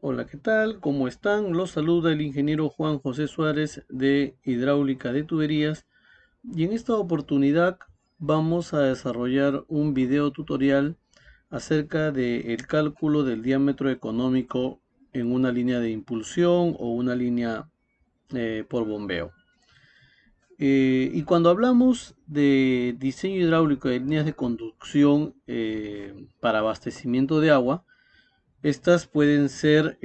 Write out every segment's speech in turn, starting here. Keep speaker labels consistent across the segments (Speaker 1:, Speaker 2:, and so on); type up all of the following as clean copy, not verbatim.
Speaker 1: Hola, ¿qué tal? ¿Cómo están? Los saluda el ingeniero Juan José Suárez de Hidráulica de Tuberías y en esta oportunidad vamos a desarrollar un video tutorial acerca del cálculo del diámetro económico en una línea de impulsión o una línea por bombeo. Y cuando hablamos de diseño hidráulico de líneas de conducción para abastecimiento de agua, estas pueden ser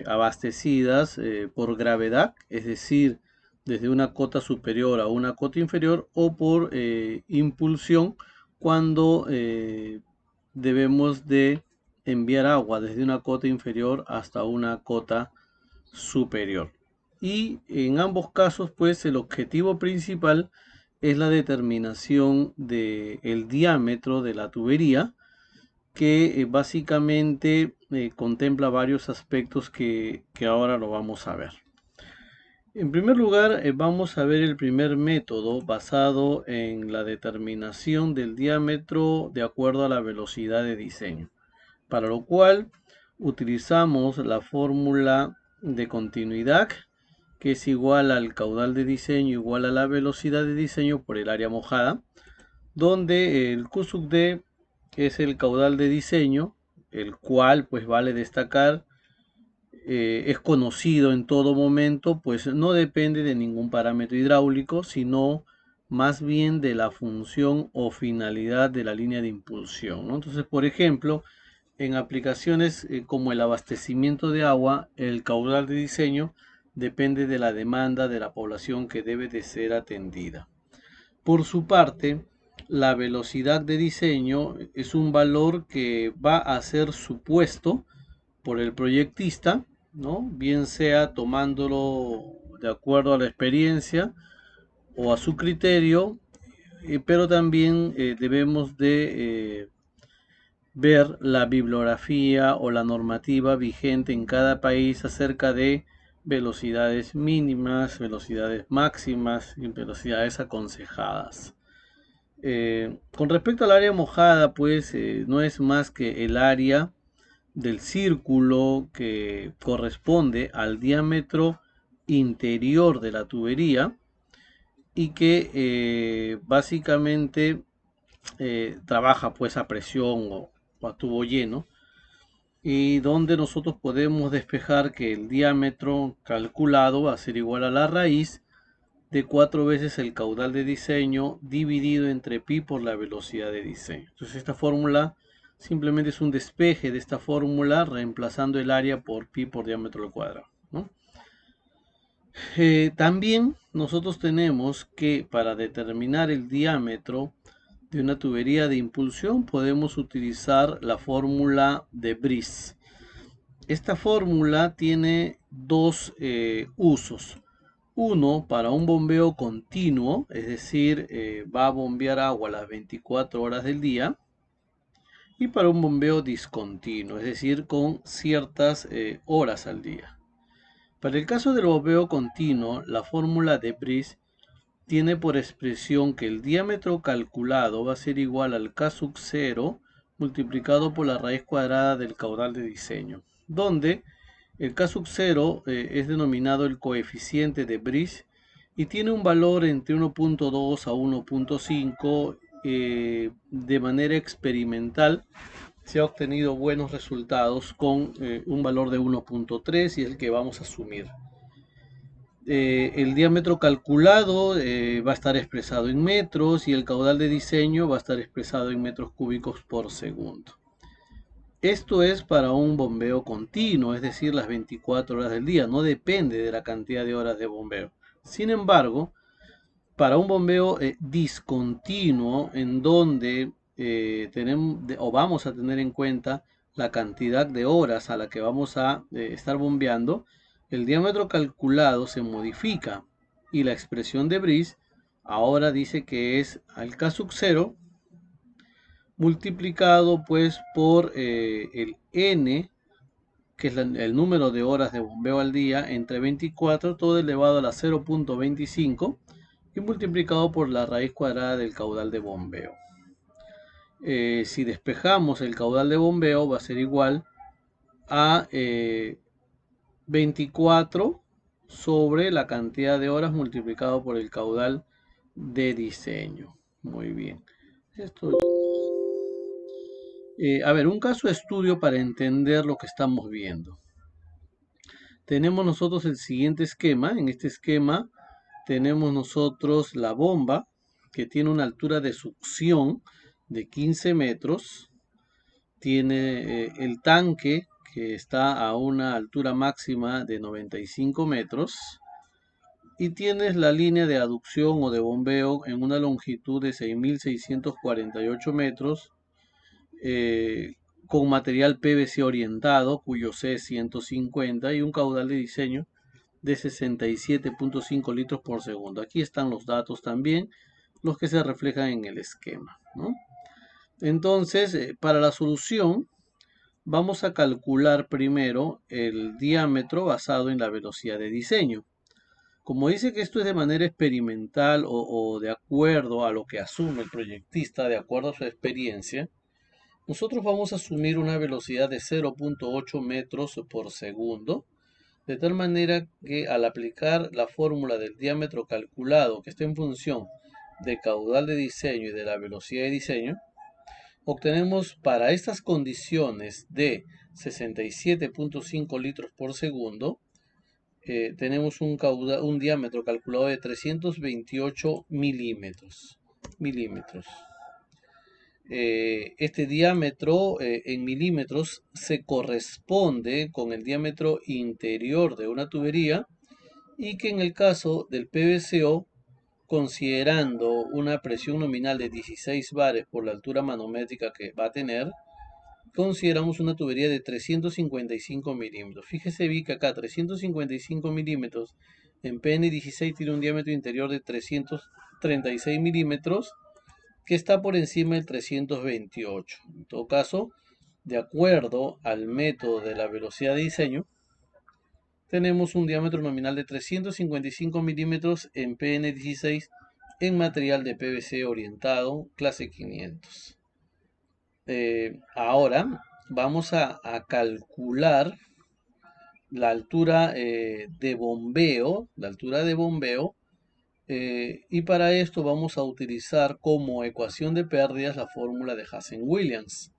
Speaker 1: abastecidas por gravedad, es decir, desde una cota superior a una cota inferior, o por impulsión cuando debemos de enviar agua desde una cota inferior hasta una cota superior. Y en ambos casos, pues el objetivo principal es la determinación del diámetro de la tubería que básicamente contempla varios aspectos que ahora lo vamos a ver. En primer lugar, vamos a ver el primer método basado en la determinación del diámetro de acuerdo a la velocidad de diseño, para lo cual utilizamos la fórmula de continuidad, que es igual al caudal de diseño igual a la velocidad de diseño por el área mojada, donde el QSUB-D es el caudal de diseño, el cual pues vale destacar es conocido en todo momento, pues no depende de ningún parámetro hidráulico, sino más bien de la función o finalidad de la línea de impulsión, ¿no? Entonces, por ejemplo, en aplicaciones como el abastecimiento de agua, el caudal de diseño depende de la demanda de la población que debe de ser atendida. Por su parte, la velocidad de diseño es un valor que va a ser supuesto por el proyectista, ¿no? Bien sea tomándolo de acuerdo a la experiencia o a su criterio, pero también debemos de ver la bibliografía o la normativa vigente en cada país acerca de velocidades mínimas, velocidades máximas y velocidades aconsejadas. Con respecto al área mojada, pues no es más que el área del círculo que corresponde al diámetro interior de la tubería y que básicamente trabaja pues a presión o a tubo lleno, y donde nosotros podemos despejar que el diámetro calculado va a ser igual a la raíz de 4 veces el caudal de diseño dividido entre pi por la velocidad de diseño. Entonces esta fórmula simplemente es un despeje de esta fórmula reemplazando el área por pi por diámetro al cuadrado, ¿no? También nosotros tenemos que para determinar el diámetro de una tubería de impulsión podemos utilizar la fórmula de Brice. Esta fórmula tiene dos usos. Uno, para un bombeo continuo, es decir, va a bombear agua las 24 horas del día. Y para un bombeo discontinuo, es decir, con ciertas horas al día. Para el caso del bombeo continuo, la fórmula de Brice tiene por expresión que el diámetro calculado va a ser igual al K sub 0 multiplicado por la raíz cuadrada del caudal de diseño, donde el K sub 0 es denominado el coeficiente de Brice y tiene un valor entre 1.2 a 1.5. De manera experimental se ha obtenido buenos resultados con un valor de 1.3 y es el que vamos a asumir. El diámetro calculado va a estar expresado en metros y el caudal de diseño va a estar expresado en metros cúbicos por segundo. Esto es para un bombeo continuo, es decir, las 24 horas del día, no depende de la cantidad de horas de bombeo. Sin embargo, para un bombeo discontinuo, en donde tenemos o vamos a tener en cuenta la cantidad de horas a la que vamos a estar bombeando, el diámetro calculado se modifica y la expresión de Brice ahora dice que es al K sub 0 multiplicado pues por el n, que es el número de horas de bombeo al día, entre 24, todo elevado a la 0.25, y multiplicado por la raíz cuadrada del caudal de bombeo. Si despejamos el caudal de bombeo va a ser igual a 24 sobre la cantidad de horas multiplicado por el caudal de diseño. Muy bien. Esto, a ver, un caso de estudio para entender lo que estamos viendo. Tenemos nosotros el siguiente esquema. En este esquema tenemos nosotros la bomba que tiene una altura de succión de 15 metros. Tiene el tanque que está a una altura máxima de 95 metros. Y tienes la línea de aducción o de bombeo en una longitud de 6.648 metros con material PVC orientado, cuyo C es 150 y un caudal de diseño de 67.5 litros por segundo. Aquí están los datos también, los que se reflejan en el esquema, ¿no? Entonces, para la solución, vamos a calcular primero el diámetro basado en la velocidad de diseño. Como dice que esto es de manera experimental o de acuerdo a lo que asume el proyectista, de acuerdo a su experiencia, nosotros vamos a asumir una velocidad de 0.8 metros por segundo, de tal manera que al aplicar la fórmula del diámetro calculado que está en función de caudal de diseño y de la velocidad de diseño, obtenemos para estas condiciones de 67.5 litros por segundo, tenemos un diámetro calculado de 328 milímetros. Este diámetro en milímetros se corresponde con el diámetro interior de una tubería y que en el caso del PVCO, considerando una presión nominal de 16 bares por la altura manométrica que va a tener, consideramos una tubería de 355 milímetros. Fíjese bien que acá 355 milímetros en PN16 tiene un diámetro interior de 336 milímetros que está por encima del 328. En todo caso, de acuerdo al método de la velocidad de diseño, tenemos un diámetro nominal de 355 milímetros en PN16 en material de PVC orientado clase 500. Ahora vamos a calcular la altura de bombeo, y para esto vamos a utilizar como ecuación de pérdidas la fórmula de Hazen-Williams.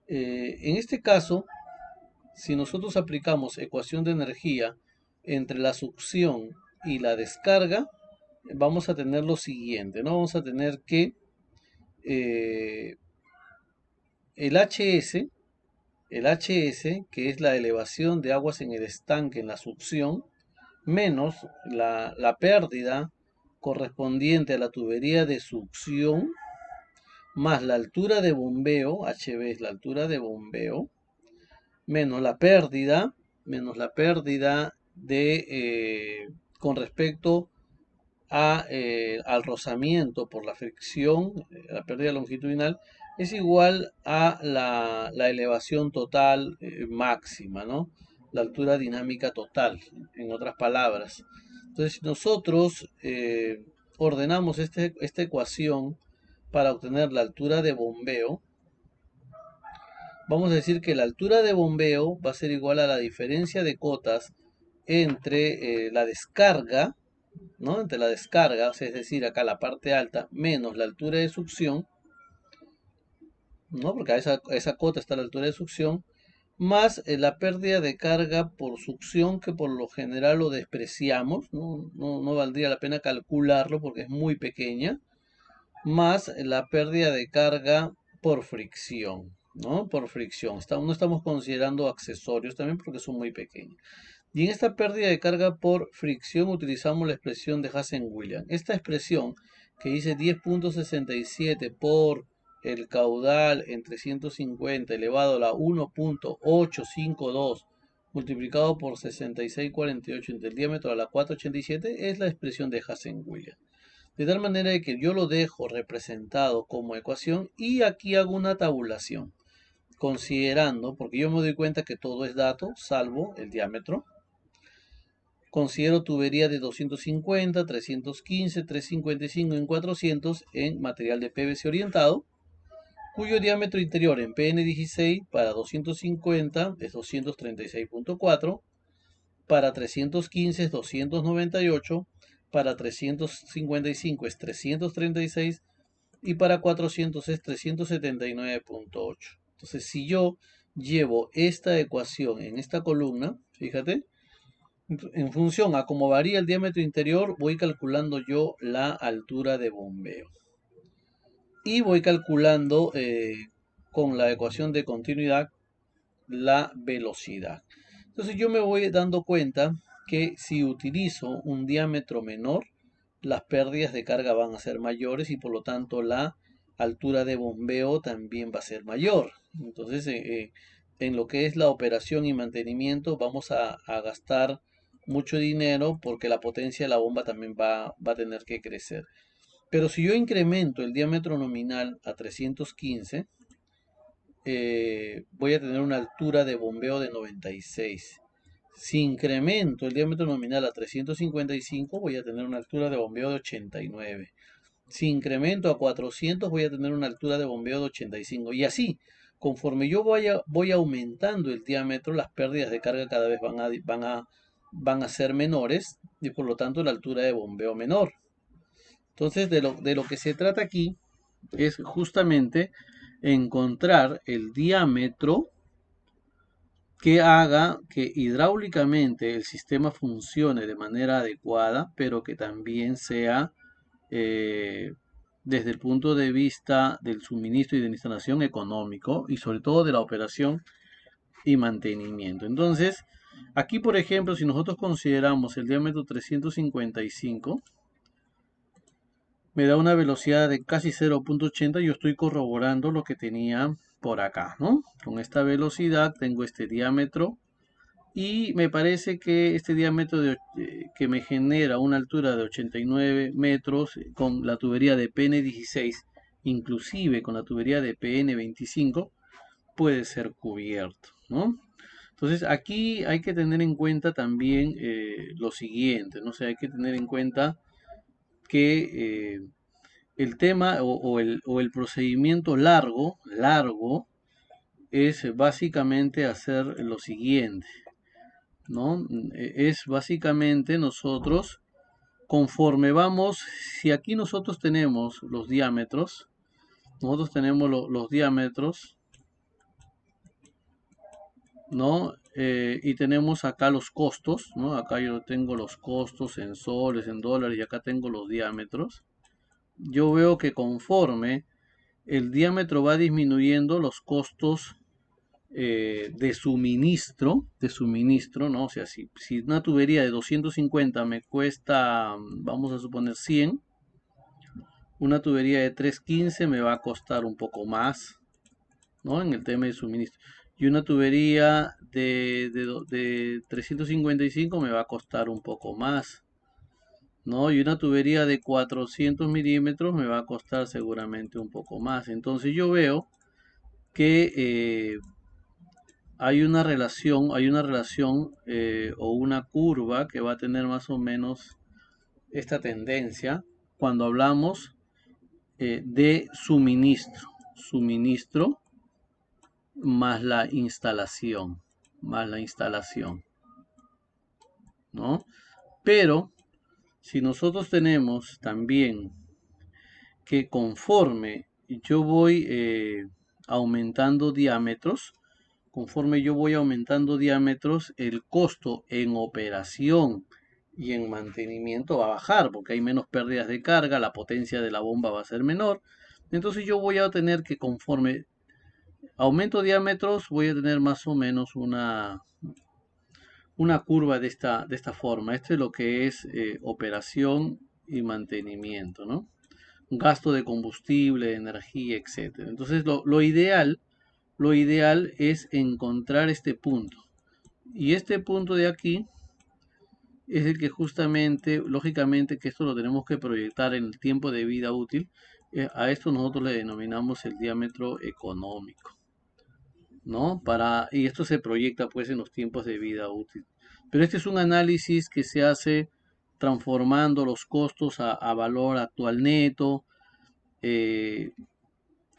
Speaker 1: En este caso, si nosotros aplicamos ecuación de energía entre la succión y la descarga, vamos a tener lo siguiente, ¿no? Vamos a tener que el HS, que es la elevación de aguas en el estanque en la succión, menos la pérdida correspondiente a la tubería de succión, más la altura de bombeo, HB es la altura de bombeo, menos la pérdida con respecto al rozamiento por la fricción, la pérdida longitudinal, es igual a la elevación total máxima, ¿no? La altura dinámica total, en otras palabras. Entonces, si nosotros ordenamos esta ecuación para obtener la altura de bombeo, vamos a decir que la altura de bombeo va a ser igual a la diferencia de cotas entre la descarga, ¿no? Entre la descarga, o sea, es decir, acá la parte alta, menos la altura de succión, ¿no? Porque a esa cota está la altura de succión, más la pérdida de carga por succión, que por lo general lo despreciamos, no valdría la pena calcularlo porque es muy pequeña, más la pérdida de carga por fricción, ¿no? Por fricción. No estamos considerando accesorios también porque son muy pequeños. Y en esta pérdida de carga por fricción utilizamos la expresión de Hazen-Williams. Esta expresión que dice 10.67 por el caudal en 350 elevado a la 1.852 multiplicado por 6648 entre el diámetro a la 487 es la expresión de Hazen-Williams. De tal manera que yo lo dejo representado como ecuación y aquí hago una tabulación. Considerando, porque yo me doy cuenta que todo es dato, salvo el diámetro. Considero tubería de 250, 315, 355 en 400 en material de PVC orientado, cuyo diámetro interior en PN16 para 250 es 236.4 para 315 es 298, para 355 es 336 y para 400 es 379,8. Entonces, si yo llevo esta ecuación en esta columna, fíjate, en función a cómo varía el diámetro interior, voy calculando yo la altura de bombeo. Y voy calculando con la ecuación de continuidad la velocidad. Entonces yo me voy dando cuenta que si utilizo un diámetro menor, las pérdidas de carga van a ser mayores y por lo tanto la altura de bombeo también va a ser mayor. Entonces en lo que es la operación y mantenimiento vamos a gastar mucho dinero porque la potencia de la bomba también va a tener que crecer. Pero si yo incremento el diámetro nominal a 315, voy a tener una altura de bombeo de 96. Si incremento el diámetro nominal a 355, voy a tener una altura de bombeo de 89. Si incremento a 400, voy a tener una altura de bombeo de 85. Y así, conforme yo voy aumentando el diámetro, las pérdidas de carga cada vez van a ser menores y por lo tanto la altura de bombeo menor. Entonces, de lo que se trata aquí es justamente encontrar el diámetro que haga que hidráulicamente el sistema funcione de manera adecuada, pero que también sea eh, desde el punto de vista del suministro y de la instalación económico y sobre todo de la operación y mantenimiento. Entonces, aquí por ejemplo, si nosotros consideramos el diámetro 355, me da una velocidad de casi 0,80. Yo estoy corroborando lo que tenía por acá, ¿no? Con esta velocidad tengo este diámetro y me parece que este diámetro que me genera una altura de 89 metros con la tubería de PN16, inclusive con la tubería de PN25, puede ser cubierto, ¿no? Entonces aquí hay que tener en cuenta también lo siguiente, ¿no? O sea, hay que tener en cuenta que el tema o el procedimiento largo es básicamente hacer lo siguiente, ¿no? Es básicamente nosotros, conforme vamos, si aquí nosotros tenemos los diámetros, nosotros tenemos los diámetros, ¿no? Y tenemos acá los costos, ¿no? Acá yo tengo los costos en soles, en dólares, y acá tengo los diámetros. Yo veo que conforme el diámetro va disminuyendo, los costos de suministro, ¿no? O sea, si una tubería de 250 me cuesta, vamos a suponer 100, una tubería de 315 me va a costar un poco más, ¿no? En el tema de suministro. Y una tubería de 355 me va a costar un poco más, ¿no? Y una tubería de 400 milímetros me va a costar seguramente un poco más. Entonces yo veo que hay una relación o una curva que va a tener más o menos esta tendencia cuando hablamos de suministro más la instalación, ¿no? Pero si nosotros tenemos también que conforme yo voy aumentando diámetros, el costo en operación y en mantenimiento va a bajar porque hay menos pérdidas de carga, la potencia de la bomba va a ser menor. Entonces yo voy a tener que conforme aumento diámetros, voy a tener más o menos una curva de esta forma. Esto es lo que es operación y mantenimiento, ¿no? Gasto de combustible, energía, etcétera. Entonces lo ideal es encontrar este punto. Y este punto de aquí es el que justamente, lógicamente, que esto lo tenemos que proyectar en el tiempo de vida útil. A esto nosotros le denominamos el diámetro económico, ¿no? Y esto se proyecta pues en los tiempos de vida útil. Pero este es un análisis que se hace transformando los costos a valor actual neto, eh,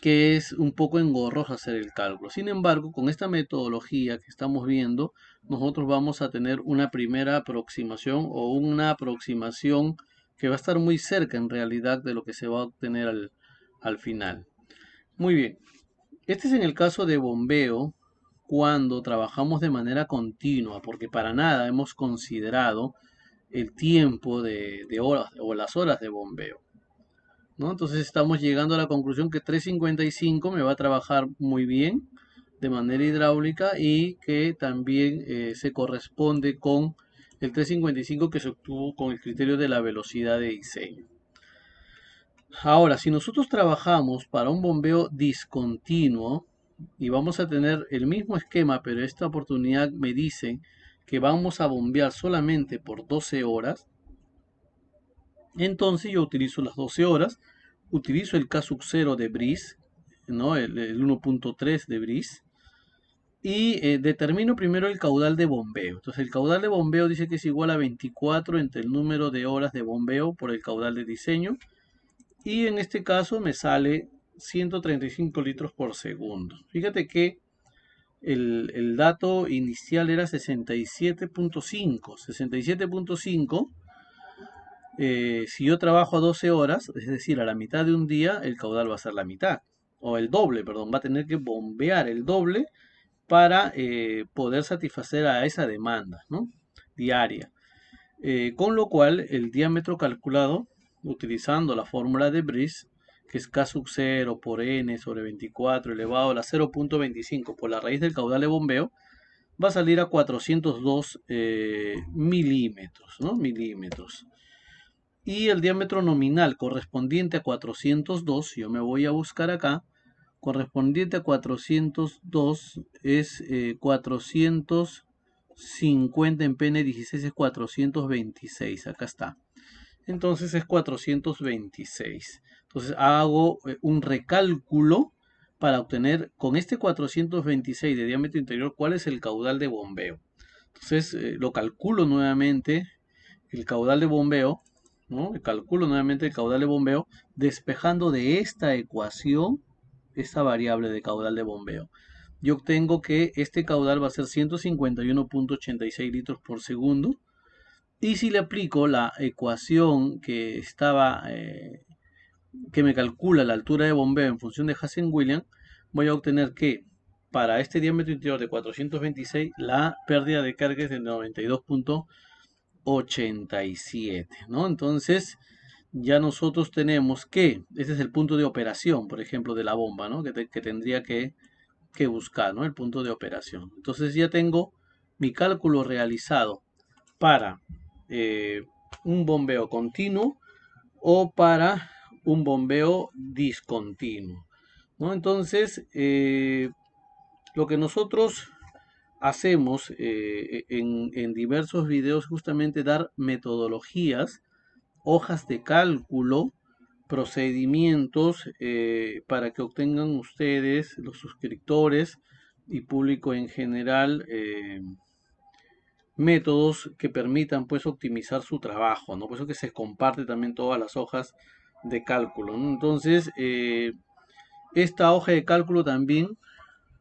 Speaker 1: que es un poco engorroso hacer el cálculo. Sin embargo, con esta metodología que estamos viendo, nosotros vamos a tener una primera aproximación o una aproximación que va a estar muy cerca en realidad de lo que se va a obtener al final. Muy bien, este es en el caso de bombeo cuando trabajamos de manera continua, porque para nada hemos considerado el tiempo de horas o las horas de bombeo, ¿no? Entonces estamos llegando a la conclusión que 355 me va a trabajar muy bien de manera hidráulica y que también se corresponde con el 355 que se obtuvo con el criterio de la velocidad de diseño. Ahora, si nosotros trabajamos para un bombeo discontinuo y vamos a tener el mismo esquema, pero esta oportunidad me dice que vamos a bombear solamente por 12 horas, entonces yo utilizo las 12 horas, utilizo el K0 de Breeze, ¿no? el 1.3 de Breeze, y determino primero el caudal de bombeo. Entonces el caudal de bombeo dice que es igual a 24 entre el número de horas de bombeo por el caudal de diseño, y en este caso me sale 135 litros por segundo. Fíjate que el dato inicial era 67.5. 67.5. Si yo trabajo a 12 horas, es decir, a la mitad de un día, el caudal va a ser la mitad. O el doble, perdón, va a tener que bombear el doble para poder satisfacer a esa demanda, ¿no? Diaria. Con lo cual, el diámetro calculado, utilizando la fórmula de Breeze, que es K sub 0 por N sobre 24 elevado a la 0.25 por la raíz del caudal de bombeo, va a salir a 402 milímetros, ¿no? Milímetros. Y el diámetro nominal correspondiente a 402, yo me voy a buscar acá, correspondiente a 402 es 450 en pn 16 es 426, acá está. Entonces es 426. Entonces hago un recálculo para obtener con este 426 de diámetro interior cuál es el caudal de bombeo. Entonces lo calculo nuevamente el caudal de bombeo, ¿no? Calculo nuevamente el caudal de bombeo despejando de esta ecuación esta variable de caudal de bombeo. Yo obtengo que este caudal va a ser 151.86 litros por segundo. Y si le aplico la ecuación que estaba, que me calcula la altura de bombeo en función de Hazen-Williams, voy a obtener que para este diámetro interior de 426 la pérdida de carga es de 92.87, ¿no? Entonces ya nosotros tenemos que, este es el punto de operación, por ejemplo, de la bomba, ¿no? Que tendría que buscar, ¿no? El punto de operación. Entonces ya tengo mi cálculo realizado para un bombeo continuo o para un bombeo discontinuo, ¿no? Entonces, lo que nosotros hacemos en diversos videos justamente dar metodologías, hojas de cálculo, procedimientos para que obtengan ustedes, los suscriptores y público en general, métodos que permitan pues optimizar su trabajo, ¿no? Por eso que se comparte también todas las hojas de cálculo, ¿no? Entonces, esta hoja de cálculo también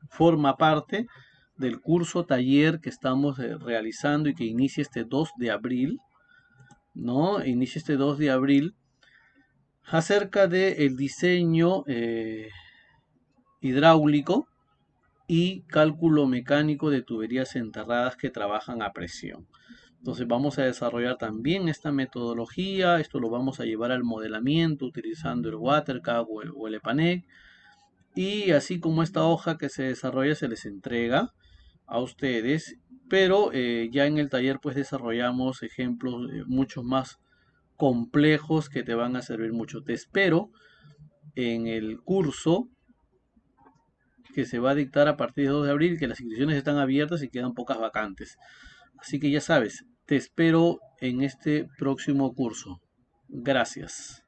Speaker 1: forma parte del curso taller que estamos realizando y que inicia este 2 de abril, ¿no? Inicia este 2 de abril acerca del diseño hidráulico y cálculo mecánico de tuberías enterradas que trabajan a presión. Entonces vamos a desarrollar también esta metodología, esto lo vamos a llevar al modelamiento utilizando el WaterCAD o el EPANEC, y así como esta hoja que se desarrolla se les entrega a ustedes, pero ya en el taller pues desarrollamos ejemplos mucho más complejos que te van a servir mucho. Te espero en el curso que se va a dictar a partir de 2 de abril, que las inscripciones están abiertas y quedan pocas vacantes. Así que ya sabes, te espero en este próximo curso. Gracias.